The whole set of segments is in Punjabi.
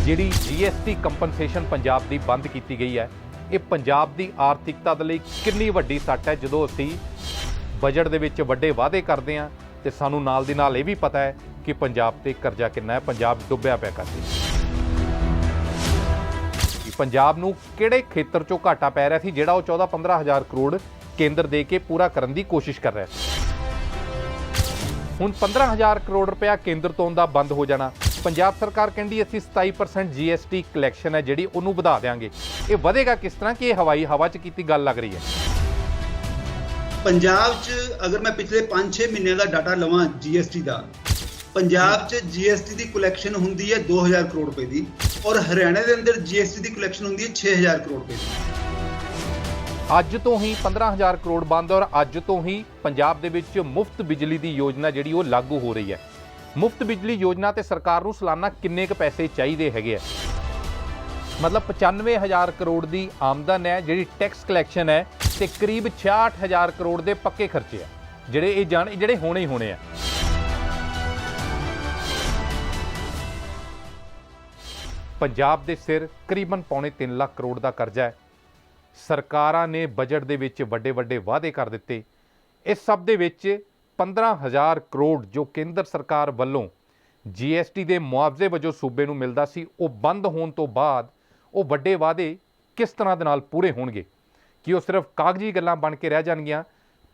ਜਿਹੜੀ GST ਕੰਪਨਸੇਸ਼ਨ ਪੰਜਾਬ ਦੀ ਬੰਦ ਕੀਤੀ ਗਈ ਹੈ, ਇਹ ਪੰਜਾਬ ਦੀ ਆਰਥਿਕਤਾ ਦੇ ਲਈ ਕਿੰਨੀ ਵੱਡੀ ਸੱਟ ਹੈ। ਜਦੋਂ ਅਸੀਂ ਬਜਟ ਦੇ ਵਿੱਚ ਵੱਡੇ ਵਾਅਦੇ ਕਰਦੇ ਹਾਂ ਤੇ ਸਾਨੂੰ ਨਾਲ ਦੀ ਨਾਲ ਇਹ ਵੀ ਪਤਾ ਹੈ ਕਿ ਪੰਜਾਬ ਤੇ ਕਰਜ਼ਾ ਕਿੰਨਾ ਹੈ, ਪੰਜਾਬ ਡੁੱਬਿਆ ਪਿਆ ਕਰਜ਼ੇ 'ਚ। ਪੰਜਾਬ ਨੂੰ ਕਿਹੜੇ ਖੇਤਰ 'ਚੋਂ ਘਾਟਾ ਪੈ ਰਿਹਾ ਸੀ ਜਿਹੜਾ ਉਹ 14-15 ਹਜ਼ਾਰ ਕਰੋੜ ਕੇਂਦਰ ਦੇ ਕੇ ਪੂਰਾ ਕਰਨ ਦੀ ਕੋਸ਼ਿਸ਼ ਕਰ ਰਿਹਾ ਸੀ। ਹੁਣ 15 ਹਜ਼ਾਰ ਕਰੋੜ ਰੁਪਇਆ ਕੇਂਦਰ ਤੋਂ ਦਾ ਬੰਦ ਹੋ ਜਾਣਾ। ਪੰਜਾਬ ਸਰਕਾਰ ਕਹਿੰਦੀ ਅਸੀਂ 27% GST ਕਲੈਕਸ਼ਨ ਹੈ ਜਿਹੜੀ ਉਹਨੂੰ ਵਧਾ ਦੇਵਾਂਗੇ। ਇਹ ਵਧੇਗਾ ਕਿਸ ਤਰ੍ਹਾਂ ਕਿ ਇਹ ਹਵਾਈ ਹਵਾ 'ਚ ਕੀਤੀ ਗੱਲ ਲੱਗ ਰਹੀ ਹੈ। ਪੰਜਾਬ 'ਚ ਅਗਰ ਮੈਂ ਪਿਛਲੇ 5-6 ਮਹੀਨਿਆਂ ਦਾ ਡਾਟਾ ਲਵਾਂ GST ਦਾ, ਪੰਜਾਬ 'ਚ GST ਦੀ ਕਲੈਕਸ਼ਨ ਹੁੰਦੀ ਹੈ 2000 ਕਰੋੜ ਰੁਪਏ ਦੀ ਔਰ ਹਰਿਆਣਾ ਦੇ ਅੰਦਰ GST ਦੀ ਕਲੈਕਸ਼ਨ ਹੁੰਦੀ ਹੈ 6000 ਕਰੋੜ ਰੁਪਏ ਦੀ। ਅੱਜ ਤੋਂ ਹੀ 15 ਹਜ਼ਾਰ ਕਰੋੜ ਬੰਦ ਔਰ ਅੱਜ ਤੋਂ ਹੀ ਪੰਜਾਬ ਦੇ ਵਿੱਚ ਮੁਫਤ ਬਿਜਲੀ ਦੀ ਯੋਜਨਾ ਜਿਹੜੀ ਉਹ ਲਾਗੂ ਹੋ ਰਹੀ ਹੈ। ਮੁਫਤ ਬਿਜਲੀ ਯੋਜਨਾ ਤੇ ਸਰਕਾਰ ਨੂੰ ਸਾਲਾਨਾ ਕਿੰਨੇ ਕੁ ਪੈਸੇ ਚਾਹੀਦੇ ਹੈਗੇ ਆ? ਮਤਲਬ 95 ਹਜ਼ਾਰ ਕਰੋੜ ਦੀ ਆਮਦਨ ਹੈ ਜਿਹੜੀ ਟੈਕਸ ਕਲੈਕਸ਼ਨ ਹੈ ਤੇ ਕਰੀਬ 66 ਹਜ਼ਾਰ ਕਰੋੜ ਦੇ ਪੱਕੇ ਖਰਚੇ ਆ ਜਿਹੜੇ ਹੋਣੇ ਹੀ ਹੋਣੇ ਆ। ਪੰਜਾਬ ਦੇ ਸਿਰ ਕਰੀਬਨ ਪੌਣੇ 3 ਲੱਖ ਕਰੋੜ ਦਾ ਕਰਜ਼ਾ ਹੈ। ਸਰਕਾਰਾਂ ਨੇ ਬਜਟ ਦੇ ਵਿੱਚ ਵੱਡੇ ਵੱਡੇ ਵਾਅਦੇ ਕਰ ਦਿੱਤੇ। ਇਸ ਸਭ ਦੇ ਵਿੱਚ 15 ਹਜ਼ਾਰ ਕਰੋੜ ਜੋ ਕੇਂਦਰ ਸਰਕਾਰ ਵੱਲੋਂ GST ਦੇ ਮੁਆਵਜ਼ੇ ਵਜੋਂ ਸੂਬੇ ਨੂੰ ਮਿਲਦਾ ਸੀ, ਉਹ ਬੰਦ ਹੋਣ ਤੋਂ ਬਾਅਦ ਉਹ ਵੱਡੇ ਵਾਅਦੇ ਕਿਸ ਤਰ੍ਹਾਂ ਦੇ ਨਾਲ ਪੂਰੇ ਹੋਣਗੇ? ਕਿ ਉਹ ਸਿਰਫ ਕਾਗਜ਼ੀ ਗੱਲਾਂ ਬਣ ਕੇ ਰਹਿ ਜਾਣਗੀਆਂ?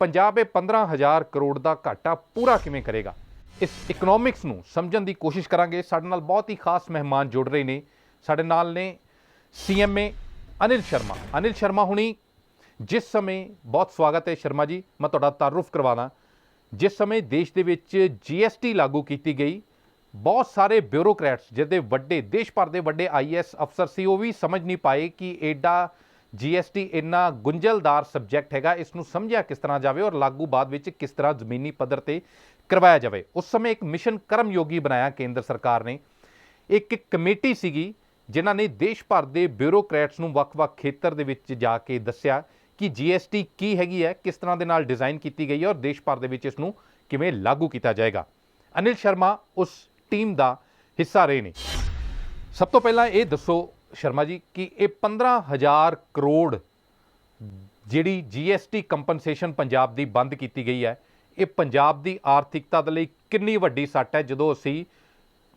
ਪੰਜਾਬ ਇਹ 15 ਹਜ਼ਾਰ ਕਰੋੜ ਦਾ ਘਾਟਾ ਪੂਰਾ ਕਿਵੇਂ ਕਰੇਗਾ? ਇਸ ਇਕਨੋਮਿਕਸ ਨੂੰ ਸਮਝਣ ਦੀ ਕੋਸ਼ਿਸ਼ ਕਰਾਂਗੇ। ਸਾਡੇ ਨਾਲ ਬਹੁਤ ਹੀ ਖਾਸ ਮਹਿਮਾਨ ਜੁੜ ਰਹੇ ਨੇ। ਸਾਡੇ ਨਾਲ ਨੇ CMA ਅਨਿਲ ਸ਼ਰਮਾ। ਅਨਿਲ ਸ਼ਰਮਾ ਹੁਣੀ ਜਿਸ ਸਮੇਂ, ਬਹੁਤ ਸਵਾਗਤ ਹੈ ਸ਼ਰਮਾ ਜੀ, ਮੈਂ ਤੁਹਾਡਾ ਤਾਰੁਫ ਕਰਵਾਉਣਾ। ਜਿਸ ਸਮੇਂ ਦੇਸ਼ ਦੇ ਵਿੱਚ GST ਲਾਗੂ ਕੀਤੀ ਗਈ, ਬਹੁਤ ਸਾਰੇ ਬਿਊਰੋਕਰੈਟਸ ਜਿਹਦੇ ਵੱਡੇ ਦੇਸ਼ ਭਰ ਦੇ ਵੱਡੇ IAS ਅਫਸਰ ਸੀ, ਉਹ ਵੀ ਸਮਝ ਨਹੀਂ ਪਾਏ ਕਿ ਐਡਾ GST ਇੰਨਾ ਗੁੰਝਲਦਾਰ ਸਬਜੈਕਟ ਹੈਗਾ, ਇਸ ਨੂੰ ਸਮਝਿਆ ਕਿਸ ਤਰ੍ਹਾਂ ਜਾਵੇ ਔਰ ਲਾਗੂ ਬਾਅਦ ਵਿੱਚ ਕਿਸ ਤਰ੍ਹਾਂ ਜ਼ਮੀਨੀ ਪੱਧਰ ਤੇ ਕਰਵਾਇਆ ਜਾਵੇ। ਉਸ ਸਮੇਂ ਇੱਕ ਮਿਸ਼ਨ ਕਰਮਯੋਗੀ ਬਣਾਇਆ ਕੇਂਦਰ ਸਰਕਾਰ ਨੇ। ਇੱਕ ਕਮੇਟੀ ਸੀਗੀ ਜਿਨ੍ਹਾਂ ਨੇ ਦੇਸ਼ ਭਰ ਦੇ ਬਿਊਰੋਕਰੈਟਸ ਨੂੰ ਵੱਖ-ਵੱਖ ਖੇਤਰ ਦੇ ਵਿੱਚ ਜਾ ਕੇ ਦੱਸਿਆ ਕਿ GST ਕੀ ਹੈਗੀ ਹੈ, ਕਿਸ ਤਰ੍ਹਾਂ ਦੇ ਨਾਲ ਡਿਜ਼ਾਈਨ ਕੀਤੀ ਗਈ ਹੈ ਔਰ ਦੇਸ਼ ਭਰ ਦੇ ਵਿੱਚ ਇਸ ਨੂੰ ਕਿਵੇਂ ਲਾਗੂ ਕੀਤਾ ਜਾਏਗਾ। ਅਨਿਲ ਸ਼ਰਮਾ ਉਸ ਟੀਮ ਦਾ ਹਿੱਸਾ ਰਹੇ ਨੇ। ਸਭ ਤੋਂ ਪਹਿਲਾਂ ਇਹ ਦੱਸੋ ਸ਼ਰਮਾ ਜੀ ਕਿ ਇਹ 15 ਹਜ਼ਾਰ ਕਰੋੜ ਜਿਹੜੀ GST ਕੰਪਨਸੇਸ਼ਨ ਪੰਜਾਬ ਦੀ ਬੰਦ ਕੀਤੀ ਗਈ ਹੈ, ਇਹ ਪੰਜਾਬ ਦੀ ਆਰਥਿਕਤਾ ਦੇ ਲਈ ਕਿੰਨੀ ਵੱਡੀ ਸੱਟ ਹੈ। ਜਦੋਂ ਅਸੀਂ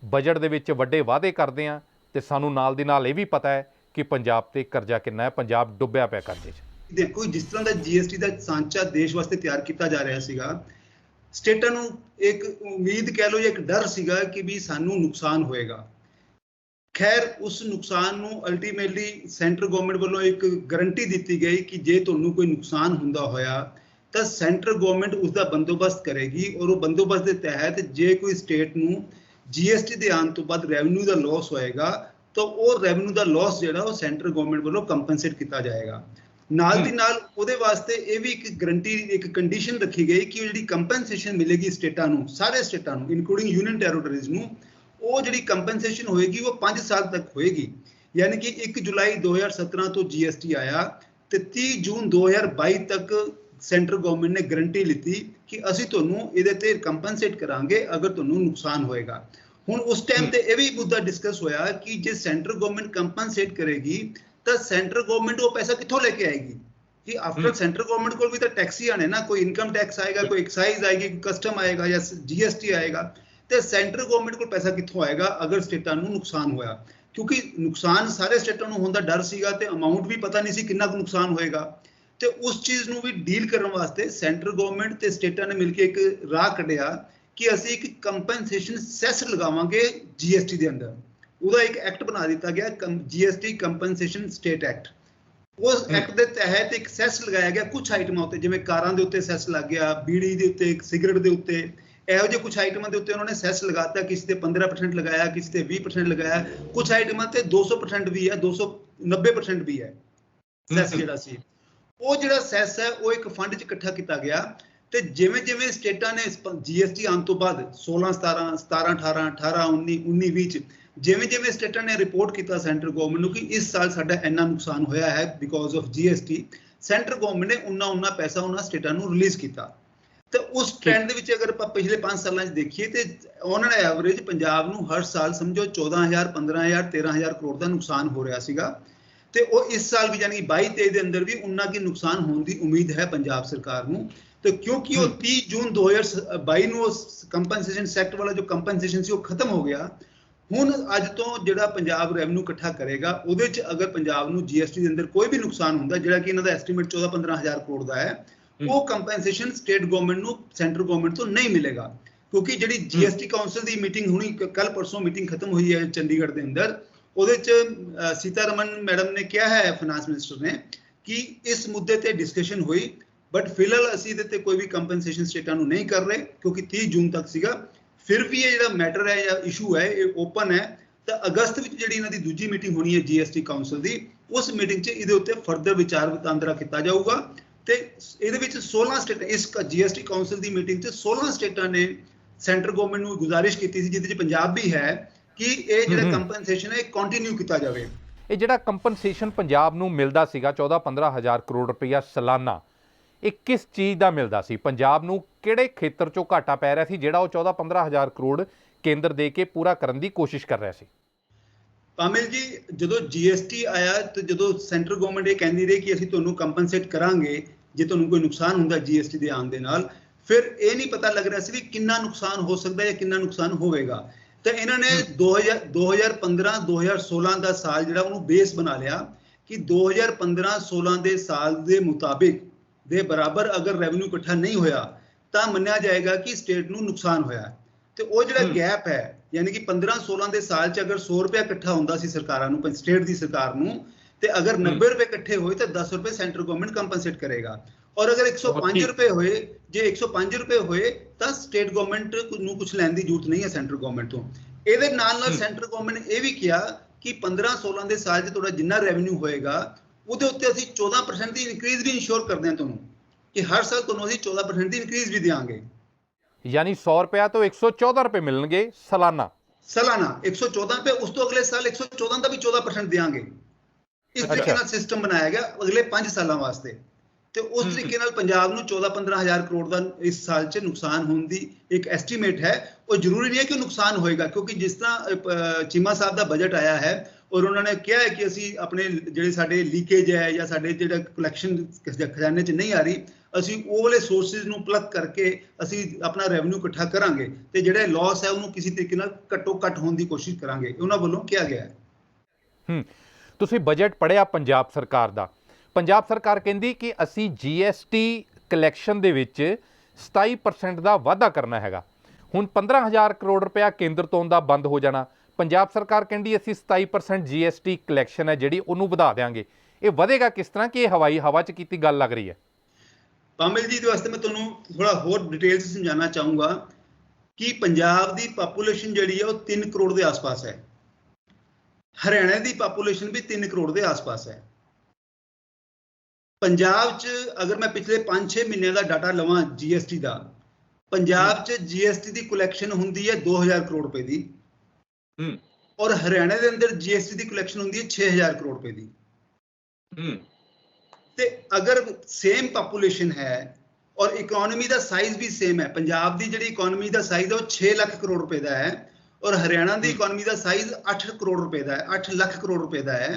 ਬਜਟ ਦੇ ਵਿੱਚ ਵੱਡੇ ਵਾਅਦੇ ਕਰਦੇ ਹਾਂ ਤੇ ਸਾਨੂੰ ਨਾਲ ਦੀ ਨਾਲ ਇਹ ਵੀ ਪਤਾ ਹੈ ਕਿ ਪੰਜਾਬ ਤੇ ਕਰਜ਼ਾ ਕਿੰਨਾ ਹੈ, ਪੰਜਾਬ ਡੁੱਬਿਆ ਪਿਆ ਕਰਜ਼ੇ 'ਚ। ਦੇਖੋ, ਜਿਸ ਤਰ੍ਹਾਂ ਦਾ GST ਦਾ ਸਾਂਚਾ ਦੇਸ਼ ਵਾਸਤੇ ਤਿਆਰ ਕੀਤਾ ਜਾ ਰਿਹਾ ਸੀਗਾ, ਸਟੇਟਾਂ ਨੂੰ ਇੱਕ ਉਮੀਦ ਕਹਿ ਲਓ ਜਾਂ ਇੱਕ ਡਰ ਸੀਗਾ ਕਿ ਵੀ ਸਾਨੂੰ ਨੁਕਸਾਨ ਹੋਏਗਾ। ਖੈਰ, ਉਸ ਨੁਕਸਾਨ ਨੂੰ ਅਲਟੀਮੇਟਲੀ ਸੈਂਟਰ ਗਵਰਨਮੈਂਟ ਵੱਲੋਂ ਇੱਕ ਗਾਰੰਟੀ ਦਿੱਤੀ ਗਈ ਕਿ ਜੇ ਤੁਹਾਨੂੰ ਕੋਈ ਨੁਕਸਾਨ ਹੁੰਦਾ ਹੋਇਆ ਤਾਂ ਸੈਂਟਰ ਗਵਰਨਮੈਂਟ ਉਸ ਦਾ ਬੰਦੋਬਸਤ ਕਰੇਗੀ ਔਰ ਉਹ ਬੰਦੋਬਸਤ ਦੇ ਤਹਿਤ ਜੇ ਕੋਈ ਸਟੇਟ ਨੂੰ GST ਦੇ ਆਉਣ ਤੋਂ ਬਾਅਦ ਰੈਵਨਿਊ ਦਾ ਲਾਸ ਹੋਏਗਾ ਤਾਂ ਉਹ ਰੈਵਨਿਊ ਦਾ ਲਾਸ ਜਿਹੜਾ ਉਹ ਸੈਂਟਰ ਗਵਰਨਮੈਂਟ ਵੱਲੋਂ ਕੰਪਨਸੇਟ ਕੀਤਾ ਜਾਏਗਾ। ਨਾਲ ਦੀ ਨਾਲ ਉਹਦੇ ਵਾਸਤੇ ਇਹ ਵੀ ਇੱਕ ਗਰੰਟੀ, ਇੱਕ ਕੰਡੀਸ਼ਨ ਰੱਖੀ ਗਈ ਕਿ ਉਹ ਜਿਹੜੀ ਕੰਪਨਸੇਸ਼ਨ ਮਿਲੇਗੀ ਸਟੇਟਾਂ ਨੂੰ, ਸਾਰੇ ਸਟੇਟਾਂ ਨੂੰ ਇਨਕਲੂਡਿੰਗ ਯੂਨੀਅਨ ਟੈਰੀਟਰੀਜ਼ ਨੂੰ, ਉਹ ਜਿਹੜੀ ਕੰਪਨਸੇਸ਼ਨ ਹੋਏਗੀ ਉਹ 5 ਸਾਲ ਤੱਕ ਹੋਏਗੀ। ਯਾਨੀ ਕਿ 1 ਜੁਲਾਈ 2017 ਤੋਂ GST ਆਇਆ ਤੇ 30 ਜੂਨ 2022 ਤੱਕ ਸੈਂਟਰ ਗਵਰਨਮੈਂਟ ਨੇ ਗਰੰਟੀ ਲਿੱਤੀ ਕਿ ਅਸੀਂ ਤੁਹਾਨੂੰ ਇਹਦੇ ਤੇ ਕੰਪਨਸੇਟ ਕਰਾਂਗੇ ਅਗਰ ਤੁਹਾਨੂੰ ਨੁਕਸਾਨ ਹੋਏਗਾ। ਹੁਣ ਉਸ ਟਾਈਮ ਤੇ ਇਹ ਵੀ ਮੁੱਦਾ ਡਿਸਕਸ ਹੋਇਆ ਕਿ ਜੇ ਸੈਂਟਰ ਗਵਰਨਮੈਂਟ ਕੰਪਨਸੇਟ ਕਰੇਗੀ ਤਾਂ ਸੈਂਟਰ ਗਵਰਨਮੈਂਟ ਉਹ ਪੈਸਾ ਕਿੱਥੋਂ ਲੈ ਕੇ ਆਏਗੀ? ਕਿ ਆਫਟਰ ਸੈਂਟਰ ਗਵਰਨਮੈਂਟ ਕੋਲ ਵੀ ਤਾਂ ਟੈਕਸ ਹੀ ਆਣੇ ਨਾ, ਕੋਈ ਇਨਕਮ ਟੈਕਸ ਆਏਗਾ, ਕੋਈ ਐਕਸਾਈਜ਼ ਆਏਗੀ, ਕੋਈ ਕਸਟਮ ਆਏਗਾ ਜਾਂ GST ਆਏਗਾ, ਤੇ ਸੈਂਟਰ ਗਵਰਨਮੈਂਟ ਕੋਲ ਪੈਸਾ ਕਿੱਥੋਂ ਆਏਗਾ ਅਗਰ ਸਟੇਟਾਂ ਨੂੰ ਨੁਕਸਾਨ ਹੋਇਆ? ਕਿਉਂਕਿ ਨੁਕਸਾਨ ਸਾਰੇ ਸਟੇਟਾਂ ਨੂੰ ਹੋਣ ਦਾ ਡਰ ਸੀਗਾ ਤੇ ਅਮਾਉਂਟ ਵੀ ਪਤਾ ਨਹੀਂ ਸੀ ਕਿੰਨਾ ਕੁ ਨੁਕਸਾਨ ਹੋਏਗਾ। ਤੇ ਉਸ ਚੀਜ਼ ਨੂੰ ਵੀ ਡੀਲ ਕਰਨ ਵਾਸਤੇ ਸੈਂਟਰ ਗਵਰਨਮੈਂਟ ਤੇ ਸਟੇਟਾਂ ਨੇ ਮਿਲ ਕੇ ਇੱਕ ਰਾਹ ਕੱਢਿਆ ਕਿ ਅਸੀਂ ਇੱਕ ਕੰਪਨਸੇਸ਼ਨ ਸੈਸ ਲਗਾਵਾਂਗੇ GST ਦੇ ਅੰਦਰ। ਉਹਦਾ ਇੱਕ ਐਕਟ ਬਣਾ ਦਿੱਤਾ ਗਿਆ, GST ਕੰਪਨਸੇਸ਼ਨ ਸਟੇਟ ਐਕਟ। ਉਸ ਐਕਟ ਦੇ ਤਹਿਤ ਇੱਕ ਸੈਸ ਲਗਾਇਆ ਗਿਆ ਕੁਝ ਆਈਟਮਾਂ ਉੱਤੇ, ਜਿਵੇਂ ਕਾਰਾਂ ਦੇ ਉੱਤੇ ਸੈਸ ਲੱਗ ਗਿਆ, ਬੀੜੀ ਦੇ ਉੱਤੇ, ਸਿਗਰਟ ਦੇ ਉੱਤੇ, ਇਹੋ ਜਿਹੇ ਕੁਝ ਆਈਟਮਾਂ ਦੇ ਉੱਤੇ ਉਹਨਾਂ ਨੇ ਸੈਸ ਲਗਾਤਾ। ਕਿਸੇ ਤੇ 15% ਲਗਾਇਆ, ਕਿਸੇ ਤੇ 20% ਲਗਾਇਆ, ਕੁਝ ਆਈਟਮਾਂ ਤੇ 200% ਵੀ ਹੈ, 290% ਵੀ ਹੈ ਸੈਸ ਜਿਹੜਾ ਸੀ। ਉਹ ਜਿਹੜਾ ਸੈਸ ਹੈ ਉਹ ਇੱਕ ਫੰਡ 'ਚ ਇਕੱਠਾ ਕੀਤਾ ਗਿਆ ਤੇ ਜਿਵੇਂ ਜਿਵੇਂ ਸਟੇਟਾਂ ਨੇ GST ਆਉਣ ਤੋਂ ਬਾਅਦ 16, 17, 17, 18, 18, 19, 19, 20 'ਚ ਜਿਵੇਂ ਜਿਵੇਂ ਸਟੇਟਾਂ ਨੇ ਰਿਪੋਰਟ ਕੀਤਾ ਸੈਂਟਰ ਗਵਰਨਮੈਂਟ ਨੂੰ ਕਿ ਇਸ ਸਾਲ ਸਾਡਾ ਇੰਨਾ ਨੁਕਸਾਨ ਹੋਇਆ ਹੈ because of GST, centre government ਨੇ ਉਨਾ ਪੈਸਾ ਉਹਨਾਂ ਸਟੇਟਾਂ ਨੂੰ ਰਿਲੀਜ਼ ਕੀਤਾ। ਤੇ ਉਸ ਟ੍ਰੈਂਡ ਦੇ ਵਿੱਚ ਅਗਰ ਆਪਾਂ ਪਿਛਲੇ 5 ਸਾਲਾਂ 'ਚ ਦੇਖੀਏ ਤੇ ਔਨ ਐਨ ਐਵਰੇਜ ਪੰਜਾਬ ਨੂੰ ਹਰ ਸਾਲ ਸਮਝੋ 14,000 15,000 13,000 ਕਰੋੜ ਦਾ ਨੁਕਸਾਨ ਹੋ ਰਿਹਾ ਸੀਗਾ ਤੇ ਉਹ ਇਸ ਸਾਲ ਵੀ ਯਾਨੀ 22-23 ਦੇ ਅੰਦਰ ਵੀ ਉਨਾ ਕੀ ਨੁਕਸਾਨ ਹੋਣ ਦੀ ਉਮੀਦ ਹੈ ਪੰਜਾਬ ਸਰਕਾਰ ਨੂੰ। ਤੇ ਕਿਉਂਕਿ ਉਹ 30 ਜੂਨ 2022 ਨੂੰ ਕੰਪਨਸੇਸ਼ਨ ਸੈਕਟਰ ਵਾਲਾ ਜੋ ਕੰਪਨਸੇਸ਼ਨ ਸੀ ਉਹ ਖਤਮ ਹੋ ਗਿਆ। ਹੁਣ ਅੱਜ ਤੋਂ ਜਿਹੜਾ ਪੰਜਾਬ ਰੈਵਨਿਊ ਇਕੱਠਾ ਕਰੇਗਾ ਉਹਦੇ 'ਚ ਅਗਰ ਪੰਜਾਬ ਨੂੰ ਜੀਐਸਟੀ ਦੇ ਅੰਦਰ ਕੋਈ ਵੀ ਨੁਕਸਾਨ ਹੁੰਦਾ ਜਿਹੜਾ ਕਿ ਇਹਨਾਂ ਦਾ ਐਸਟੀਮੇਟ 14-15,000 ਕਰੋੜ ਦਾ ਹੈ, ਉਹ ਕੰਪਨਸੇਸ਼ਨ ਸਟੇਟ ਗਵਰਨਮੈਂਟ ਨੂੰ ਸੈਂਟਰ ਗਵਰਨਮੈਂਟ ਤੋਂ ਨਹੀਂ ਮਿਲੇਗਾ। ਕਿਉਂਕਿ ਜਿਹੜੀ ਜੀਐਸਟੀ ਕਾਉਂਸਲ ਦੀ ਮੀਟਿੰਗ ਹੁਣੀ ਕੱਲ ਪਰਸੋਂ ਮੀਟਿੰਗ ਖਤਮ ਹੋਈ ਹੈ ਚੰਡੀਗੜ੍ਹ ਦੇ ਅੰਦਰ, ਉਹਦੇ 'ਚ ਸੀਤਾਰਮਨ ਮੈਡਮ ਨੇ ਕਿਹਾ ਹੈ ਫਾਈਨਾਂਸ ਮਿਨਿਸਟਰ ਨੇ ਕਿ ਇਸ ਮੁੱਦੇ ਤੇ ਡਿਸਕਸ਼ਨ ਹੋਈ, ਬਟ ਫਿਲਹਾਲ ਅਸੀਂ ਇਹਦੇ ਤੇ ਕੋਈ ਵੀ ਕੰਪਨਸੇਸ਼ਨ ਸਟੇਟਾਂ ਨੂੰ ਨਹੀਂ ਕਰ ਰਹੇ ਕਿਉਂਕਿ 30 ਜੂਨ ਤੱਕ ਸੀਗਾ। ਫਿਰ ਵੀ ਇਹ ਜਿਹੜਾ ਮੈਟਰ ਹੈ ਜਾਂ ਇਸ਼ੂ ਹੈ ਇਹ ਓਪਨ ਹੈ। ਤਾਂ ਅਗਸਤ ਵਿੱਚ ਜਿਹੜੀ ਇਹਨਾਂ ਦੀ ਦੂਜੀ ਮੀਟਿੰਗ ਹੋਣੀ ਹੈ ਜੀਐਸਟੀ ਕਾਉਂਸਲ ਦੀ, ਉਸ ਮੀਟਿੰਗ 'ਚ ਇਹਦੇ ਉੱਤੇ ਫਰਦਰ ਵਿਚਾਰ ਵਟਾਂਦਰਾ ਕੀਤਾ ਜਾਊਗਾ ਤੇ ਇਹਦੇ ਵਿੱਚ 16 ਸਟੇਟ ਇਸ ਜੀਐਸਟੀ ਕਾਉਂਸਲ ਦੀ ਮੀਟਿੰਗ 'ਚ 16 ਸਟੇਟਾਂ ਨੇ ਸੈਂਟਰ ਗਵਰਨਮੈਂਟ ਨੂੰ ਗੁਜ਼ਾਰਿਸ਼ ਕੀਤੀ ਸੀ, ਜਿਹਦੇ 'ਚ ਪੰਜਾਬ ਵੀ ਹੈ, ਕਿ ਇਹ ਜਿਹੜਾ ਕੰਪਨਸੇਸ਼ਨ ਹੈ ਕੰਟੀਨਿਊ ਕੀਤਾ ਜਾਵੇ। ਇਹ ਜਿਹੜਾ ਕੰਪਨਸੇਸ਼ਨ ਪੰਜਾਬ ਨੂੰ ਮਿਲਦਾ ਸੀਗਾ 14-15,000 ਕਰੋੜ ਰੁਪਈਆ ਸਾਲਾਨਾ, ਇਹ ਕਿਸ ਚੀਜ਼ ਦਾ ਮਿਲਦਾ ਸੀ? ਪੰਜਾਬ ਨੂੰ ਕਿਹੜੇ ਖੇਤਰ 'ਚੋਂ ਘਾਟਾ ਪੈ ਰਿਹਾ ਸੀ ਜਿਹੜਾ ਉਹ 14-15,000 ਕਰੋੜ ਕੇਂਦਰ ਦੇ ਕੇ ਪੂਰਾ ਕਰਨ ਦੀ ਕੋਸ਼ਿਸ਼ ਕਰ ਰਿਹਾ ਸੀ? ਪਾਮਿਲ ਜੀ, ਜਦੋਂ ਜੀਐਸਟੀ ਆਇਆ ਤੇ ਜਦੋਂ ਸੈਂਟਰ ਗਵਰਨਮੈਂਟ ਇਹ ਕਹਿੰਦੀ ਰਹੀ ਕਿ ਅਸੀਂ ਤੁਹਾਨੂੰ ਕੰਪਨਸੇਟ ਕਰਾਂਗੇ ਜੇ ਤੁਹਾਨੂੰ ਕੋਈ ਨੁਕਸਾਨ ਹੁੰਦਾ ਜੀਐਸਟੀ ਦੇ ਆਉਣ ਦੇ ਨਾਲ, ਫਿਰ ਇਹ ਨਹੀਂ ਪਤਾ ਲੱਗ ਰਿਹਾ ਸੀ ਵੀ ਕਿੰਨਾ ਨੁਕਸਾਨ ਹੋ ਸਕਦਾ ਜਾਂ ਕਿੰਨਾ ਨੁਕਸਾਨ ਹੋਵੇਗਾ। ਤਾਂ ਇਹਨਾਂ ਨੇ 2015-2016 ਦਾ ਸਾਲ ਜਿਹੜਾ ਉਹਨੂੰ ਬੇਸ ਬਣਾ ਲਿਆ ਕਿ 2015-16 ਦੇ ਸਾਲ ਦੇ ਮੁਤਾਬਿਕ ਦੇ ਬਰਾਬਰ ਅਗਰ ਰੈਵਨਿਊ ਇਕੱਠਾ ਨਹੀਂ ਹੋਇਆ ਤਾਂ ਮੰਨਿਆ ਜਾਏਗਾ ਕਿ ਸਟੇਟ ਨੂੰ ਨੁਕਸਾਨ ਹੋਇਆ। ਤੇ ਉਹ ਜਿਹੜਾ ਗੈਪ ਹੈ ਯਾਨੀ ਕਿ 15-16 ਦੇ ਸਾਲ 'ਚ ਅਗਰ 100 ਰੁਪਏ ਇਕੱਠਾ ਹੁੰਦਾ ਸੀ ਸਰਕਾਰਾਂ ਨੂੰ, ਸਟੇਟ ਦੀ ਸਰਕਾਰ ਨੂੰ, ਤੇ ਅਗਰ 90 ਰੁਪਏ ਇਕੱਠੇ ਹੋਏ ਤਾਂ 10 ਰੁਪਏ ਸੈਂਟਰ ਗਵਰਨਮੈਂਟ ਕੰਪਨਸੇਟ ਕਰੇਗਾ। ਔਰ ਅਗਰ 105 ਰੁਪਏ ਹੋਏ, ਜੇ 105 ਰੁਪਏ ਹੋਏ ਤਾਂ ਸਟੇਟ ਗਵਰਨਮੈਂਟ ਨੂੰ ਕੁਝ ਲੈਣ ਦੀ ਜ਼ਰੂਰਤ ਨਹੀਂ ਹੈ ਸੈਂਟਰ ਗਵਰਨਮੈਂਟ ਤੋਂ। ਇਹਦੇ ਨਾਲ ਨਾਲ ਸੈਂਟਰ ਗਵਰਨਮੈਂਟ ਨੇ ਇਹ ਵੀ ਕਿਹਾ ਕਿ 15-16 ਦੇ ਸਾਲ 'ਚ ਤੁਹਾਡਾ ਜਿੰਨਾ ਰੈਵਨਿਊ ਹੋਏਗਾ ਉਹਦੇ ਉੱਤੇ ਅਸੀਂ 14% ਦੀ ਇਨਕਰੀਜ਼ ਵੀ ਇੰਸ਼ੋਰ ਕਰਦੇ ਹਾਂ ਤੁਹਾਨੂੰ, ਕਿ ਹਰ ਸਾਲ ਤੁਹਾਨੂੰ ਅਸੀਂ 14% ਦੀ ਇਨਕਰੀਜ਼ ਵੀ ਦੇਵਾਂਗੇ। ਯਾਨੀ 100 ਰੁਪਇਆ ਤੋਂ 114 ਰੁਪਏ ਮਿਲਣਗੇ ਸਾਲਾਨਾ। 114 ਰੁਪਏ, ਉਸ ਤੋਂ ਅਗਲੇ ਸਾਲ 114 ਦਾ ਵੀ 14% ਦੇਵਾਂਗੇ। ਇਸ ਤਰੀਕੇ ਨਾਲ ਸਿਸਟਮ ਬਣਾਇਆ ਗਿਆ ਅਗਲੇ 5 ਸਾਲਾਂ ਵਾਸਤੇ। ਤੇ ਉਸ ਤਰੀਕੇ ਨਾਲ ਪੰਜਾਬ ਨੂੰ 14-15,000 ਕਰੋੜ ਦਾ ਇਸ ਸਾਲ 'ਚ ਨੁਕਸਾਨ ਹੋਣ ਦੀ ਇੱਕ ਐਸਟੀਮੇਟ ਹੈ। ਉਹ ਜ਼ਰੂਰੀ ਨਹੀਂ ਹੈ ਕਿ ਨੁਕਸਾਨ ਹੋਏਗਾ, ਕਿਉਂਕਿ ਜਿਸ ਤਰ੍ਹਾਂ ਚੀਮਾ ਸਾਹਿਬ ਦਾ ਬਜਟ ਆਇਆ ਹੈ ਔਰ ਉਹਨਾਂ ਨੇ ਕਿਹਾ ਹੈ ਕਿ ਅਸੀਂ ਆਪਣੇ ਜਿਹੜੇ ਸਾਡੇ ਲੀਕੇਜ ਹੈ ਜਾਂ ਸਾਡੇ ਜਿਹੜਾ ਕਲੈਕਸ਼ਨ ਖਜ਼ਾਨੇ 'ਚ ਨਹੀਂ ਆ ਰਹੀ, ਅਸੀਂ ਉਹ ਵਾਲੇ ਸੋਰਸਿਸ ਨੂੰ ਪਲੱਗ ਕਰਕੇ ਅਸੀਂ ਆਪਣਾ ਰੈਵਨਿਊ ਇਕੱਠਾ ਕਰਾਂਗੇ ਤੇ ਜਿਹੜਾ ਲਾਸ ਹੈ ਉਹਨੂੰ ਕਿਸੇ ਤਰੀਕੇ ਨਾਲ ਘੱਟੋ ਘੱਟ ਹੋਣ ਦੀ ਕੋਸ਼ਿਸ਼ ਕਰਾਂਗੇ, ਉਹਨਾਂ ਵੱਲੋਂ ਕਿਹਾ ਗਿਆ ਹੈ। ਤੁਸੀਂ ਬਜਟ ਪੜ੍ਹਿਆ ਪੰਜਾਬ ਸਰਕਾਰ ਦਾ। ਪੰਜਾਬ ਸਰਕਾਰ ਕਹਿੰਦੀ ਕਿ ਅਸੀਂ ਜੀਐਸਟੀ ਕਲੈਕਸ਼ਨ ਦੇ ਵਿੱਚ 27% ਦਾ ਵਾਧਾ ਕਰਨਾ ਹੈਗਾ। ਹੁਣ 15,000 ਕਰੋੜ ਰੁਪਇਆ ਕੇਂਦਰ ਤੋਂ ਦਾ ਬੰਦ ਹੋ ਜਾਣਾ। ਪੰਜਾਬ ਸਰਕਾਰ ਕਹਿੰਦੀ ਅਸੀਂ 27% ਜੀਐਸਟੀ ਕਲੈਕਸ਼ਨ ਹੈ ਜਿਹੜੀ ਉਹਨੂੰ ਵਧਾ ਦਿਆਂਗੇ। ਇਹ ਵਧੇਗਾ ਕਿਸ ਤਰ੍ਹਾਂ ਕਿ ਇਹ ਹਵਾਈ ਹਵਾ 'ਚ ਕੀਤੀ ਗੱਲ ਲੱਗ ਰਹੀ ਹੈ? ਪਾਮਿਲ ਜੀ, ਦੇ ਵਾਸਤੇ ਮੈਂ ਤੁਹਾਨੂੰ ਥੋੜਾ ਹੋਰ ਡਿਟੇਲ 'ਚ ਸਮਝਾਉਣਾ ਚਾਹੂੰਗਾ ਕਿ ਪੰਜਾਬ ਦੀ ਪਾਪੂਲੇਸ਼ਨ ਜਿਹੜੀ ਹੈ ਉਹ 3 ਕਰੋੜ ਦੇ ਆਸ-ਪਾਸ ਹੈ। ਹਰਿਆਣਾ ਦੀ ਪਾਪੂਲੇਸ਼ਨ ਵੀ 3 ਕਰੋੜ ਦੇ ਆਸ-ਪਾਸ ਹੈ। ਪੰਜਾਬ 'ਚ ਅਗਰ ਮੈਂ ਪਿਛਲੇ 5-6 ਮਹੀਨਿਆਂ ਦਾ ਡਾਟਾ ਲਵਾਂ ਜੀਐਸਟੀ ਦਾ, ਪੰਜਾਬ 'ਚ ਜੀਐਸਟੀ ਦੀ ਕਲੈਕਸ਼ਨ ਹੁੰਦੀ ਹੈ 2,000 ਕਰੋੜ ਰੁਪਏ ਦੀ ਔਰ ਹਰਿਆਣਾ ਦੇ ਅੰਦਰ ਜੀਐਸਟੀ ਦੀ ਕਲੈਕਸ਼ਨ ਹੁੰਦੀ ਹੈ 6,000 ਕਰੋੜ ਰੁਪਏ ਦੀ। ਤੇ ਅਗਰ ਸੇਮ ਪਾਪੂਲੇਸ਼ਨ ਹੈ ਔਰ ਇਕਨੋਮੀ ਦਾ ਸਾਈਜ਼ ਵੀ ਸੇਮ ਹੈ, ਪੰਜਾਬ ਦੀ ਜਿਹੜੀ ਇਕਨੋਮੀ ਦਾ ਸਾਈਜ਼ ਹੈ ਉਹ 6 ਲੱਖ ਕਰੋੜ ਰੁਪਏ ਦਾ ਹੈ ਔਰ ਹਰਿਆਣਾ ਦੀ ਇਕਨੋਮੀ ਦਾ ਸਾਈਜ਼ 8 ਕਰੋੜ ਰੁਪਏ ਦਾ ਹੈ, 8 ਲੱਖ ਕਰੋੜ ਰੁਪਏ ਦਾ ਹੈ।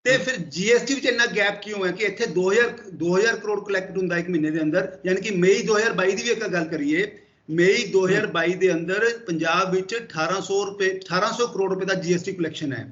ਤੇ ਫਿਰ ਜੀਐਸਟੀ ਵਿੱਚ ਇੰਨਾ ਗੈਪ ਕਿਉਂ ਹੈ ਕਿ ਇੱਥੇ 2000 ਕਰੋੜ ਕਲੈਕਟ ਹੁੰਦਾ ਇੱਕ ਮਹੀਨੇ ਦੇ ਅੰਦਰ, ਯਾਨੀ ਕਿ ਮਈ 2022 ਦੀ ਵੀ ਇੱਕ ਗੱਲ ਕਰੀਏ, ਮਈ 2022 ਦੇ ਅੰਦਰ ਪੰਜਾਬ ਵਿੱਚ 1800 ਕਰੋੜ ਰੁਪਏ ਦਾ ਜੀਐਸਟੀ ਕਲੈਕਸ਼ਨ ਹੈ,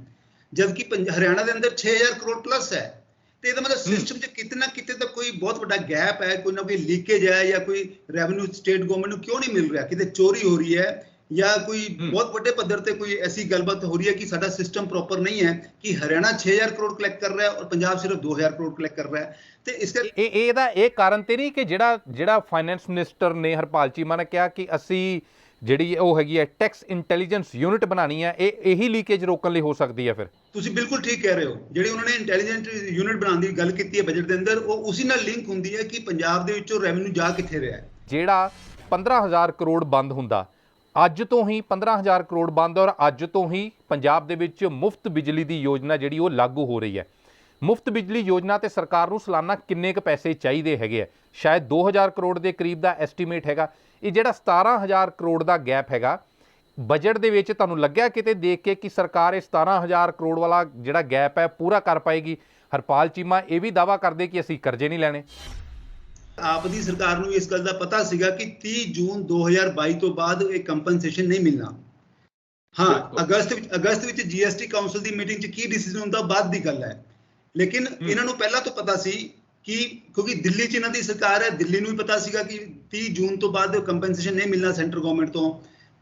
ਜਦਕਿ ਹਰਿਆਣਾ ਦੇ ਅੰਦਰ 6000 ਕਰੋੜ ਪਲੱਸ ਹੈ। ਤੇ ਇਹਦਾ ਮਤਲਬ ਸਿਸਟਮ 'ਚ ਕਿਤੇ ਨਾ ਕਿਤੇ ਤਾਂ ਕੋਈ ਬਹੁਤ ਵੱਡਾ ਗੈਪ ਹੈ, ਕੋਈ ਨਾ ਕੋਈ ਲੀਕੇਜ ਹੈ ਜਾਂ ਕੋਈ ਰੈਵਨਿਊ ਸਟੇਟ ਗਵਰਨਮੈਂਟ ਨੂੰ ਕਿਉਂ ਨਹੀਂ ਮਿਲ ਰਿਹਾ, ਕਿਤੇ ਚੋਰੀ ਹੋ ਰਹੀ ਹੈ ਜਾਂ ਕੋਈ ਬਹੁਤ ਵੱਡੇ ਪੱਧਰ ਤੇ ਕੋਈ ਐਸੀ ਗੱਲਬਾਤ ਹੋ ਰਹੀ ਹੈ ਕਿ ਸਾਡਾ ਸਿਸਟਮ ਪ੍ਰੋਪਰ ਨਹੀਂ ਹੈ ਕਿ ਹਰਿਆਣਾ 6000 ਕਰੋੜ ਕਲੈਕਟ ਕਰ ਰਿਹਾ ਹੈ ਔਰ ਪੰਜਾਬ ਸਿਰਫ 2000 ਕਰੋੜ ਕਲੈਕਟ ਕਰ ਰਿਹਾ ਹੈ। ਤੇ ਇਸ ਕਰਕੇ ਇਹਦਾ ਇਹ ਕਾਰਨ ਤੇ ਨਹੀਂ ਕਿ ਜਿਹੜਾ ਫਾਈਨੈਂਸ ਮਿਨਿਸਟਰ ਨੇ ਹਰਪਾਲ ਚੀਮਾ ਨੇ ਕਿਹਾ ਕਿ ਅਸੀਂ ਜਿਹੜੀ ਉਹ ਹੈਗੀ ਹੈ ਟੈਕਸ ਇੰਟੈਲੀਜੈਂਸ ਯੂਨਿਟ ਬਣਾਉਣੀ ਹੈ, ਇਹੀ ਲੀਕੇਜ ਰੋਕਣ ਲਈ ਹੋ ਸਕਦੀ ਹੈ? ਫਿਰ ਤੁਸੀਂ ਬਿਲਕੁਲ ਠੀਕ ਕਹਿ ਰਹੇ ਹੋ। ਜਿਹੜੀ ਉਹਨਾਂ ਨੇ ਇੰਟੈਲੀਜੈਂਟ ਯੂਨਿਟ ਬਣਾਉਣ ਦੀ ਗੱਲ ਕੀਤੀ ਹੈ ਬਜਟ ਦੇ ਅੰਦਰ, ਉਹ ਉਸੇ ਨਾਲ ਲਿੰਕ ਹੁੰਦੀ ਹੈ ਕਿ ਪੰਜਾਬ ਦੇ ਵਿੱਚੋਂ ਰੈਵਨਿਊ ਜਾ ਕਿੱਥੇ ਰਿਹਾ ਹੈ। ਜਿਹੜਾ 15,000 ਕਰੋੜ ਬੰਦ ਹੁੰਦਾ, ਅੱਜ ਤੋਂ ਹੀ 15,000 ਕਰੋੜ ਬੰਦ ਔਰ ਅੱਜ ਤੋਂ ਹੀ ਪੰਜਾਬ ਦੇ ਵਿੱਚ ਮੁਫਤ ਬਿਜਲੀ ਦੀ ਯੋਜਨਾ ਜਿਹੜੀ ਉਹ ਲਾਗੂ ਹੋ ਰਹੀ ਹੈ। ਮੁਫਤ ਬਿਜਲੀ ਯੋਜਨਾ ਤੇ ਸਰਕਾਰ ਨੂੰ ਸਾਲਾਨਾ ਕਿੰਨੇ ਕੁ ਪੈਸੇ ਚਾਹੀਦੇ ਹੈਗੇ ਆ? ਸ਼ਾਇਦ 2000 ਕਰੋੜ ਦੇ ਕਰੀਬ ਦਾ ਐਸਟੀਮੇਟ ਹੈਗਾ। ਇਹ ਜਿਹੜਾ 17000 ਕਰੋੜ ਦਾ ਗੈਪ ਹੈਗਾ ਬਜਟ ਦੇ ਵਿੱਚ, ਤੁਹਾਨੂੰ ਲੱਗਿਆ ਕਿਤੇ ਦੇਖ ਕੇ ਕਿ ਸਰਕਾਰ ਇਹ 17000 ਕਰੋੜ ਵਾਲਾ ਜਿਹੜਾ ਗੈਪ ਹੈ ਪੂਰਾ ਕਰ ਪਾਏਗੀ? ਹਰਪਾਲ ਚੀਮਾ ਇਹ ਵੀ ਦਾਅਵਾ ਕਰਦੇ ਕਿ ਅਸੀਂ ਕਰਜ਼ੇ ਨਹੀਂ ਲੈਣੇ। ਆਪ ਦੀ ਸਰਕਾਰ ਨੂੰ ਇਸ ਗੱਲ ਦਾ ਪਤਾ ਸੀਗਾ ਕਿ 30 ਜੂਨ 2022 ਤੋਂ ਬਾਅਦ ਇਹ ਕੰਪਨਸੇਸ਼ਨ ਨਹੀਂ ਮਿਲਣਾ। ਹਾਂ, ਅਗਸਤ ਵਿੱਚ ਜੀਐਸਟੀ ਕਾਉਂਸਲ ਦੀ ਮੀਟਿੰਗ 'ਚ ਕੀ ਡਿਸੀਜਨ ਹੁੰਦਾ ਬਾਅਦ ਦੀ ਗੱਲ ਹੈ, ਲੇਕਿਨ ਇਹਨਾਂ ਨੂੰ ਪਹਿਲਾਂ ਤੋਂ ਪਤਾ ਸੀ ਕਿ ਕਿਉਂਕਿ ਦਿੱਲੀ 'ਚ ਇਹਨਾਂ ਦੀ ਸਰਕਾਰ ਹੈ, ਦਿੱਲੀ ਨੂੰ ਵੀ ਪਤਾ ਸੀਗਾ ਕਿ 30 ਜੂਨ ਤੋਂ ਬਾਅਦ ਕੰਪਨਸੇਸ਼ਨ ਨਹੀਂ ਮਿਲਣਾ ਸੈਂਟਰ ਗਵਰਨਮੈਂਟ ਤੋਂ।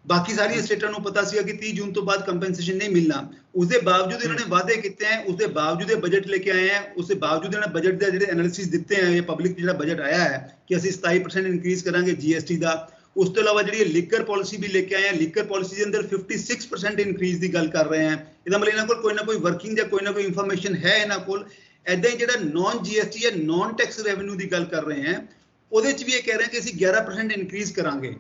ਬਾਕੀ ਸਾਰੀਆਂ ਸਟੇਟਾਂ ਨੂੰ ਪਤਾ ਸੀਗਾ ਕਿ 30 ਜੂਨ ਤੋਂ ਬਾਅਦ ਕੰਪਨਸੇਸ਼ਨ ਨਹੀਂ ਮਿਲਣਾ। ਉਸਦੇ ਬਾਵਜੂਦ ਇਹਨਾਂ ਨੇ ਵਾਅਦੇ ਕੀਤੇ ਹੈ, ਉਸਦੇ ਬਾਵਜੂਦ ਇਹ ਬਜਟ ਲੈ ਕੇ ਆਏ ਹੈ, ਉਸਦੇ ਬਾਵਜੂਦ ਇਹਨਾਂ ਬਜਟ ਦੇ ਜਿਹੜੇ ਐਨਾਲਿਸਿਸ ਦਿੱਤੇ ਹੈ, ਇਹ ਪਬਲਿਕ ਜਿਹੜਾ ਬਜਟ ਆਇਆ ਹੈ ਕਿ ਅਸੀਂ 27% ਇਨਕਰੀਜ਼ ਕਰਾਂਗੇ ਜੀਐਸਟੀ ਦਾ। ਉਸ ਤੋਂ ਇਲਾਵਾ ਜਿਹੜੀ ਲਿਕਰ ਪਾਲਿਸੀ ਵੀ ਲੈ ਕੇ ਆਏ ਹੈ, ਲਿਕਰ ਪਾਲਿਸੀ ਦੇ ਅੰਦਰ 56% ਇਨਕਰੀਜ਼ ਦੀ ਗੱਲ ਕਰ ਰਹੇ ਹੈ। ਇਹਦਾ ਮਤਲਬ ਇਹਨਾਂ ਕੋਲ ਕੋਈ ਨਾ ਕੋਈ ਵਰਕਿੰਗ ਜਾਂ ਕੋਈ ਨਾ ਕੋਈ ਇਨਫੋਰਮੇਸ਼ਨ ਹੈ ਇਹਨਾਂ ਕੋਲ। ਐਦਾਂ ਹੀ ਜਿਹੜਾ ਨੌਨ ਜੀਐਸਟੀ ਜਾਂ ਨੌਨ ਟੈਕਸ ਰੈਵਨਿਊ ਦੀ ਗੱਲ ਕਰ ਰਹੇ ਹੈ, ਉਹਦੇ 'ਚ ਵੀ ਇਹ ਕਹਿ ਰਹੇ ਕਿ ਅਸੀਂ 11% ਇਨਕਰੀਜ਼ ਕਰਾਂਗੇ।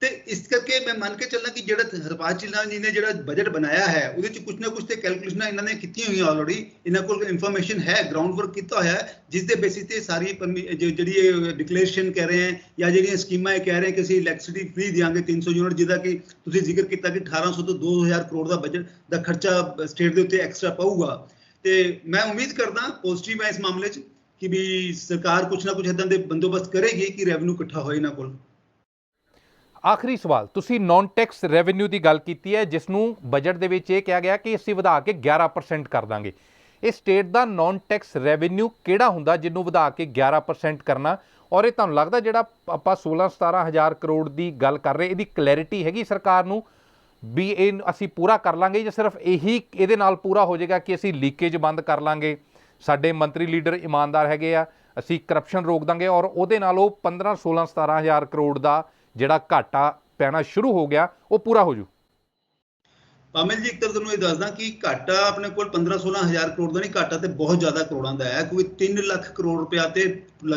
ਤੇ ਇਸ ਕਰਕੇ ਮੈਂ ਮੰਨ ਕੇ ਚੱਲਣਾ ਕਿ ਜਿਹੜਾ ਹਰਪਾਲ ਚੀਮਾ ਜੀ ਨੇ ਜਿਹੜਾ ਬਜਟ ਬਣਾਇਆ ਹੈ ਉਹਦੇ 'ਚ ਕੁਝ ਨਾ ਕੁਝ ਤੇ ਕੈਲਕੂਲੇਸ਼ਨਾਂ ਇਹਨਾਂ ਨੇ ਕੀਤੀਆਂ ਹੋਈਆਂ ਆਲਰੇਡੀ। ਇਹਨਾਂ ਕੋਲ ਇਨਫੋਰਮੇਸ਼ਨ ਹੈ, ਗਰਾਊਂਡ ਵਰਕ ਕੀਤਾ ਹੋਇਆ ਹੈ, ਜਿਸ ਦੇ ਬੇਸਿਸ ਤੇ ਸਾਰੀ ਜਿਹੜੀ ਇਹ ਡਿਕਲੇਰੇਸ਼ਨ ਕਹਿ ਰਹੇ ਹੈ ਜਾਂ ਜਿਹੜੀਆਂ ਸਕੀਮਾਂ ਇਹ ਕਹਿ ਰਹੇ ਕਿ ਅਸੀਂ ਇਲੈਕਟ੍ਰਿਸਿਟੀ ਫ੍ਰੀ ਦਿਆਂਗੇ 300 ਯੂਨਿਟ, ਜਿਹਦਾ ਕਿ ਤੁਸੀਂ ਜ਼ਿਕਰ ਕੀਤਾ ਕਿ 1800 ਤੋਂ 2000 ਕਰੋੜ ਦਾ ਬਜਟ ਦਾ ਖਰਚਾ ਸਟੇਟ ਦੇ ਉੱਤੇ ਐਕਸਟਰਾ ਪਊਗਾ। ਤੇ ਮੈਂ ਉਮੀਦ ਕਰਦਾ ਪੋਜ਼ਿਟਿਵ ਹੈ ਇਸ ਮਾਮਲੇ 'ਚ ਕਿ ਵੀ ਸਰਕਾਰ ਕੁਝ ਨਾ ਕੁਝ ਇਦਾਂ ਦੇ ਬੰਦੋਬਸਤ ਕਰੇਗੀ ਕਿ ਰੈਵਨਿਊ ਇਕੱਠਾ ਹੋਏ ਇਹਨਾਂ ਕੋਲ। ਆਖਰੀ ਸਵਾਲ, ਤੁਸੀਂ ਨੌਨ ਟੈਕਸ ਰੈਵਨਿਊ ਦੀ ਗੱਲ ਕੀਤੀ ਹੈ, ਜਿਸ ਨੂੰ ਬਜਟ ਦੇ ਵਿੱਚ ਇਹ ਕਿਹਾ ਗਿਆ ਕਿ ਅਸੀਂ ਵਧਾ ਕੇ 11% ਕਰ ਦਾਂਗੇ। ਇਹ ਸਟੇਟ ਦਾ ਨੌਨ ਟੈਕਸ ਰੈਵਨਿਊ ਕਿਹੜਾ ਹੁੰਦਾ ਜਿਹਨੂੰ ਵਧਾ ਕੇ 11% ਕਰਨਾ? ਔਰ ਇਹ ਤੁਹਾਨੂੰ ਲੱਗਦਾ ਜਿਹੜਾ ਆਪਾਂ 16-17000 ਕਰੋੜ ਦੀ ਗੱਲ ਕਰ ਰਹੇ, ਇਹਦੀ ਕਲੈਰਿਟੀ ਹੈਗੀ ਸਰਕਾਰ ਨੂੰ ਵੀ ਇਹ ਅਸੀਂ ਪੂਰਾ ਕਰ ਲਾਂਗੇ, ਜਾਂ ਸਿਰਫ ਇਹੀ ਇਹਦੇ ਨਾਲ ਪੂਰਾ ਹੋ ਜਾਏਗਾ ਕਿ ਅਸੀਂ ਲੀਕੇਜ ਬੰਦ ਕਰ ਲਾਂਗੇ, ਸਾਡੇ ਮੰਤਰੀ ਲੀਡਰ ਇਮਾਨਦਾਰ ਹੈਗੇ ਆ, ਅਸੀਂ ਕਰਪਸ਼ਨ ਰੋਕ ਦਾਂਗੇ, ਔਰ ਉਹਦੇ ਨਾਲ ਉਹ 15-16-17000 ਕਰੋੜ ਦਾ ਜਿਹੜਾ ਘਾਟਾ ਪੈਣਾ ਸ਼ੁਰੂ ਹੋ ਗਿਆ ਉਹ ਪੂਰਾ ਹੋ ਜੂ? ਪਾਮਿਲ ਜੀ, ਇੱਕ ਤਾਂ ਤੁਹਾਨੂੰ ਇਹ ਦੱਸਦਾ ਕਿ ਘਾਟਾ ਆਪਣੇ ਕੋਲ 15-16 ਕਰੋੜ ਦਾ ਨਹੀਂ, ਘਾਟਾ ਤੇ ਬਹੁਤ ਜ਼ਿਆਦਾ ਕਰੋੜਾਂ ਦਾ ਹੈ, ਕਿਉਂਕਿ 3 ਲੱਖ ਕਰੋੜ ਰੁਪਇਆ ਤੇ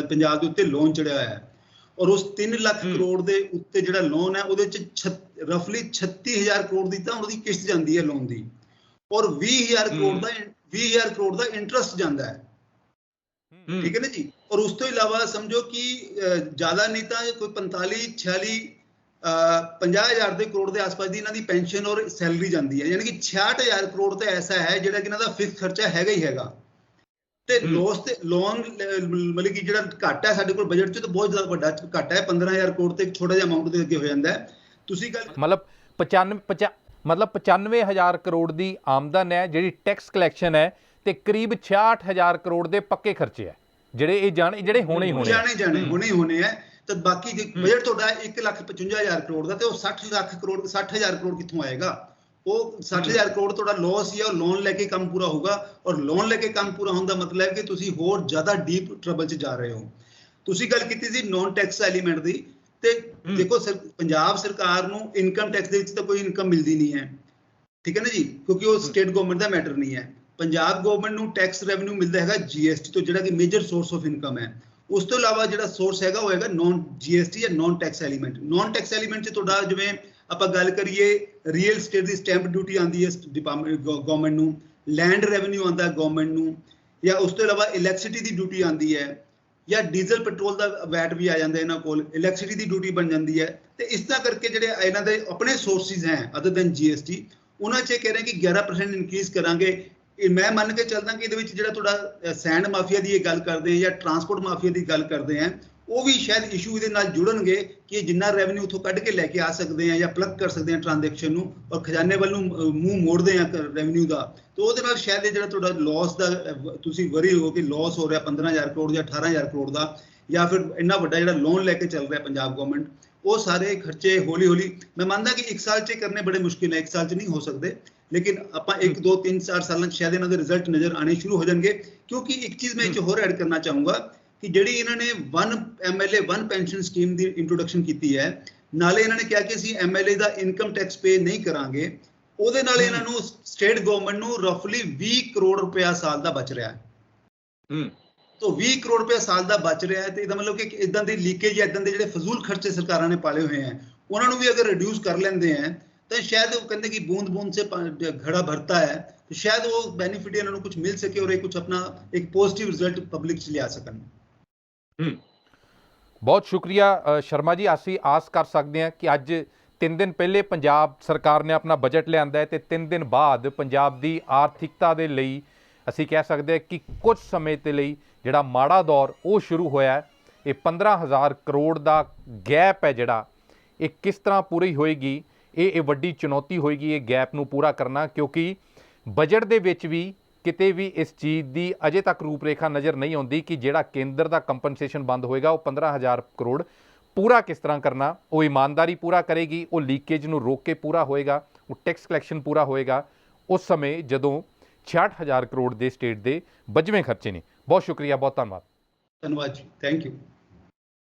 ਪੰਜਾਬ ਦੇ ਉੱਤੇ ਲੋਨ ਚੜਿਆ ਹੋਇਆ ਹੈ। ਔਰ ਉਸ 3 ਲੱਖ ਕਰੋੜ ਦੇ ਉੱਤੇ ਜਿਹੜਾ ਲੋਨ ਹੈ ਉਹਦੇ 'ਚ ਰਫਲੀ 36000 ਕਰੋੜ ਦੀ ਤਾਂ ਉਹਦੀ ਕਿਸ਼ਤ ਜਾਂਦੀ ਹੈ ਲੋਨ ਦੀ, ਔਰ 20000 ਕਰੋੜ ਦਾ ਇੰਟਰਸਟ ਜਾਂਦਾ ਹੈ। ਠੀਕ ਹੈ ਨਾ ਜੀ। ਔਰ ਉਸ ਤੋਂ ਇਲਾਵਾ ਸਮਝੋ ਕਿ ਜ਼ਿਆਦਾ ਨਹੀਂ ਤਾਂ ਕੋਈ 50,000 ਦੇ ਕਰੋੜ ਦੇ ਆਸ-ਪਾਸ ਦੀ ਇਹਨਾਂ ਦੀ ਪੈਨਸ਼ਨ ਔਰ ਸੈਲਰੀ ਜਾਂਦੀ ਹੈ, ਯਾਨੀ ਕਿ 66000 ਕਰੋੜ ਤਾਂ ਐਸਾ ਹੈ ਜਿਹੜਾ ਕਿ ਇਹਨਾਂ ਦਾ ਫਿਕਸ ਖਰਚਾ ਹੈਗਾ ਹੀ ਹੈਗਾ। ਤੇ ਲੋਨ ਮਤਲਬ ਕਿ ਜਿਹੜਾ ਘਾਟਾ ਹੈ ਸਾਡੇ ਕੋਲ ਬਜਟ 'ਚ ਤਾਂ ਬਹੁਤ ਜ਼ਿਆਦਾ ਵੱਡਾ ਘਾਟਾ ਹੈ, 15000 ਕਰੋੜ ਤੇ ਛੋਟਾ ਜਿਹਾ ਅਮਾਉਂਟ ਦੇ ਅੱਗੇ ਹੋ ਜਾਂਦਾ ਹੈ। ਤੁਸੀਂ ਗੱਲ ਮਤਲਬ 95000 ਕਰੋੜ ਦੀ ਆਮਦਨ ਹੈ ਜਿਹੜੀ ਟੈਕਸ ਕਲੈਕਸ਼ਨ ਹੈ, ਤੇ ਕਰੀਬ 66000 ਕਰੋੜ ਦੇ ਪੱਕੇ ਖਰਚੇ ਹੈ ਜਿਹੜੇ ਹੋਣੇ ਹੀ ਹੋਣੇ ਹੈ। ਤਾਂ ਬਾਕੀ ਜੇ ਬਜਟ ਤੁਹਾਡਾ 1,55,000 ਕਰੋੜ ਦਾ ਤੇ ਉਹ 60000 ਕਰੋੜ ਕਿੱਥੋਂ ਆਏਗਾ? ਉਹ 60000 ਕਰੋੜ ਤੁਹਾਡਾ ਲੋਸ ਹੀ ਹੈ, ਉਹ ਲੋਨ ਲੈ ਕੇ ਕੰਮ ਪੂਰਾ ਹੋਊਗਾ, ਔਰ ਲੋਨ ਲੈ ਕੇ ਕੰਮ ਪੂਰਾ ਹੋਣ ਦਾ ਮਤਲਬ ਹੈ ਕਿ ਤੁਸੀਂ ਹੋਰ ਜ਼ਿਆਦਾ ਡੀਪ ਟਰਬਲ 'ਚ ਜਾ ਰਹੇ ਹੋ। ਤੁਸੀਂ ਗੱਲ ਕੀਤੀ ਸੀ ਨੌਨ ਟੈਕਸ ਐਲੀਮੈਂਟ ਦੀ, ਤੇ ਦੇਖੋ ਪੰਜਾਬ ਸਰਕਾਰ ਨੂੰ ਇਨਕਮ ਟੈਕਸ ਦੇ ਵਿੱਚ ਤਾਂ ਕੋਈ ਇਨਕਮ ਮਿਲਦੀ ਨਹੀਂ ਹੈ, ਠੀਕ ਹੈ ਨਾ ਜੀ, ਕਿਉਂਕਿ ਉਹ ਸਟੇਟ ਗਵਰਨਮੈਂਟ ਦਾ ਮੈਟਰ ਨਹੀਂ ਹੈ। ਪੰਜਾਬ ਗਵਰਨਮੈਂਟ ਨੂੰ ਟੈਕਸ ਰੈਵਨਿਊ ਮਿਲਦਾ ਹੈਗਾ ਜੀਐਸਟੀ ਤੋਂ, ਜਿਹੜਾ ਕਿ ਮੇਜਰ ਸੋਰਸ ਆਫ ਇਨਕਮ ਹੈ। ਉਸ ਤੋਂ ਇਲਾਵਾ ਜਿਹੜਾ ਸੋਰਸ ਹੈਗਾ ਉਹ ਹੈਗਾ ਨੌਨ ਜੀਐਸਟੀ ਜਾਂ non tax element. Non tax element 'ਚ ਤੁਹਾਡਾ ਜਿਵੇਂ ਆਪਾਂ ਗੱਲ ਕਰੀਏ ਰੀਅਲ ਸਟੇਟ ਦੀ ਸਟੈਂਪ ਡਿਊਟੀ ਆਉਂਦੀ ਹੈ ਡਿਪਾਰਟਮੈਂਟ ਗਵਰਨਮੈਂਟ ਨੂੰ, ਲੈਂਡ ਰੈਵਨਿਊ ਆਉਂਦਾ ਗਵਰਨਮੈਂਟ ਨੂੰ, ਜਾਂ ਉਸ ਤੋਂ ਇਲਾਵਾ ਇਲੈਕਟ੍ਰਿਸਿਟੀ ਦੀ ਡਿਊਟੀ ਆਉਂਦੀ ਹੈ, ਜਾਂ ਡੀਜ਼ਲ ਪੈਟਰੋਲ ਦਾ ਵੈਟ ਵੀ ਆ ਜਾਂਦਾ ਇਹਨਾਂ ਕੋਲ, ਇਲੈਕਟ੍ਰਿਸਿਟੀ ਦੀ ਡਿਊਟੀ ਬਣ ਜਾਂਦੀ ਹੈ। ਤੇ ਇਸ ਤਰ੍ਹਾਂ ਕਰਕੇ ਜਿਹੜੇ ਇਹਨਾਂ ਦੇ ਆਪਣੇ ਸੋਰਸਿਸ ਹੈ ਅਦਰ ਦੈਨ ਜੀਐਸਟੀ, ਉਹਨਾਂ 'ਚ ਕਹਿ ਰਹੇ ਕਿ 11% ਇਨਕਰੀਜ਼ ਕਰਾਂਗੇ। ਮੈਂ ਮੰਨ ਕੇ ਚੱਲਦਾ ਕਿ ਇਹਦੇ ਵਿੱਚ ਜਿਹੜਾ ਤੁਹਾਡਾ ਸੈਂਡ ਮਾਫੀਆ ਦੀ ਇਹ ਗੱਲ ਕਰਦੇ ਆ ਜਾਂ ਟਰਾਂਸਪੋਰਟ ਮਾਫੀਆ ਦੀ ਗੱਲ ਕਰਦੇ ਆ, ਉਹ ਵੀ ਸ਼ਾਇਦ ਇਸ਼ੂ ਇਹਦੇ ਨਾਲ ਜੁੜਨਗੇ ਕਿ ਜਿੰਨਾ ਰੈਵਨਿਊ ਉੱਥੋਂ ਕੱਢ ਕੇ ਲੈ ਕੇ ਆ ਸਕਦੇ ਆ ਜਾਂ ਪਲੱਗ ਕਰ ਸਕਦੇ ਆ ਟ੍ਰਾਂਜੈਕਸ਼ਨ ਨੂੰ, ਔਰ ਖਜ਼ਾਨੇ ਵੱਲ ਨੂੰ ਮੂੰਹ ਮੋੜਦੇ ਆ ਰੈਵਨਿਊ ਦਾ, ਤਾਂ ਉਹਦੇ ਨਾਲ ਸ਼ਾਇਦ ਇਹ ਜਿਹੜਾ ਤੁਹਾਡਾ ਲਾਸ ਦਾ ਤੁਸੀਂ ਵਰੀ ਹੋ ਕਿ ਲਾਸ ਹੋ ਰਿਹਾ 15000 ਕਰੋੜ ਜਾਂ 18000 ਕਰੋੜ ਦਾ, ਜਾਂ ਫਿਰ ਇੰਨਾ ਵੱਡਾ ਜਿਹੜਾ ਲੋਨ ਲੈ ਕੇ ਚੱਲ ਰਿਹਾ ਪੰਜਾਬ ਗਵਰਨਮੈਂਟ, ਉਹ ਸਾਰੇ ਖਰਚੇ ਹੌਲੀ ਹੌਲੀ ਮੈਂ ਮੰਨਦਾ ਕਿ 1 ਸਾਲ 'ਚ ਕਰਨੇ ਬੜੇ ਮੁਸ਼ਕਿਲ ਹੈ, 1 ਸਾਲ 'ਚ ਨਹੀਂ ਹੋ ਸਕਦੇ, ਲੇਕਿਨ ਆਪਾਂ 1 2 3 4 ਸਾਲਾਂ 'ਚ ਸ਼ਾਇਦ ਇਹਨਾਂ ਦੇ ਰਿਜ਼ਲਟ ਨਜ਼ਰ ਆਣੇ ਸ਼ੁਰੂ ਹੋ ਜਾਣਗੇ। ਕਿਉਂਕਿ ਇੱਕ ਚੀਜ਼ ਮੈਂ ਇਹ 'ਚ ਹੋਰ ਐਡ ਕਰਨਾ ਚਾਹੂੰਗਾ ਕਿ ਜਿਹੜੀ ਇਹਨਾਂ ਨੇ 1 MLA 1 ਪੈਨਸ਼ਨ ਸਕੀਮ ਦੀ ਇੰਟਰੋਡਕਸ਼ਨ ਕੀਤੀ ਹੈ, ਨਾਲੇ ਇਹਨਾਂ ਨੇ ਕਿਹਾ ਕਿ ਅਸੀਂ MLA ਦਾ ਇਨਕਮ ਟੈਕਸ ਪੇ ਨਹੀਂ ਕਰਾਂਗੇ, ਉਹਦੇ ਨਾਲ ਇਹਨਾਂ ਨੂੰ ਸਟੇਟ ਗਵਰਨਮੈਂਟ ਨੂੰ ਰਫਲੀ 20 ਕਰੋੜ ਰੁਪਇਆ ਸਾਲ ਦਾ ਬਚ ਰਿਹਾ ਹੈ। तो 20 करोड़ रुपया साल का बच रहा है, तो इसका मतलब कि इदां दी लीकेज या इदां दे जिहड़े फजूल खर्चे सरकारां ने पाले हुए हैं उन्हां नूं भी अगर रिड्यूस कर लैंदे हैं ਤਾਂ ਸ਼ਾਇਦ ਉਹ ਕਹਿੰਦੇ ਕਿ ਬੂੰਦ ਬੂੰਦ ਸੇ ਘੜਾ ਭਰਤਾ ਹੈ, तो शायद वो बेनिफिट ਇਹਨਾਂ ਨੂੰ ਕੁਝ ਮਿਲ ਸਕੇ ਔਰ ਇਹ ਕੁਝ ਆਪਣਾ ਇੱਕ ਪੋਜ਼ਿਟਿਵ ਰਿਜ਼ਲਟ ਪਬਲਿਕ 'ਚ ਲਿਆ ਸਕਣ। ਬਹੁਤ ਸ਼ੁਕਰੀਆ ਸ਼ਰਮਾ ਜੀ। ਅਸੀਂ ਆਸ ਕਰ ਸਕਦੇ ਹਾਂ ਕਿ ਅੱਜ 3 ਦਿਨ ਪਹਿਲੇ ਪੰਜਾਬ ਸਰਕਾਰ ਨੇ ਆਪਣਾ ਬਜਟ ਲਿਆਂਦਾ ਹੈ ਤੇ 3 ਦਿਨ ਬਾਅਦ ਪੰਜਾਬ ਦੀ ਆਰਥਿਕਤਾ ਦੇ ਲਈ ਅਸੀਂ ਕਹਿ ਸਕਦੇ ਹਾਂ ਕਿ ਕੁਝ ਸਮੇਂ ਦੇ ਲਈ ਜਿਹੜਾ ਮਾੜਾ ਦੌਰ ਉਹ ਸ਼ੁਰੂ ਹੋਇਆ ਹੈ। ਇਹ 15,000 ਕਰੋੜ ਦਾ ਗੈਪ ਹੈ ਜਿਹੜਾ ਇਹ ਕਿਸ ਤਰ੍ਹਾਂ ਪੂਰੀ ਹੋਏਗੀ, ਇਹ ਵੱਡੀ ਚੁਣੌਤੀ ਹੋਏਗੀ ਇਹ ਗੈਪ ਨੂੰ ਪੂਰਾ ਕਰਨਾ, ਕਿਉਂਕਿ ਬਜਟ ਦੇ ਵਿੱਚ ਵੀ ਕਿਤੇ ਵੀ ਇਸ ਚੀਜ਼ ਦੀ ਅਜੇ ਤੱਕ ਰੂਪਰੇਖਾ ਨਜ਼ਰ ਨਹੀਂ ਆਉਂਦੀ ਕਿ ਜਿਹੜਾ ਕੇਂਦਰ ਦਾ ਕੰਪਨਸੇਸ਼ਨ ਬੰਦ ਹੋਏਗਾ ਉਹ 15,000 ਕਰੋੜ ਪੂਰਾ ਕਿਸ ਤਰ੍ਹਾਂ ਕਰਨਾ। ਉਹ ਇਮਾਨਦਾਰੀ ਪੂਰਾ ਕਰੇਗੀ, ਉਹ ਲੀਕੇਜ ਨੂੰ ਰੋਕ ਕੇ ਪੂਰਾ ਹੋਏਗਾ, ਉਹ ਟੈਕਸ ਕਲੈਕਸ਼ਨ ਪੂਰਾ ਹੋਏਗਾ ਉਸ ਸਮੇਂ ਜਦੋਂ 66,000 ਕਰੋੜ ਦੇ ਸਟੇਟ ਦੇ 52ਵੇਂ ਖਰਚੇ ਨੇ। ਬਹੁਤ ਸ਼ੁਕਰੀਆ, ਬਹੁਤ ਧੰਨਵਾਦ। ਧੰਨਵਾਦ ਜੀ, ਥੈਂਕ ਯੂ।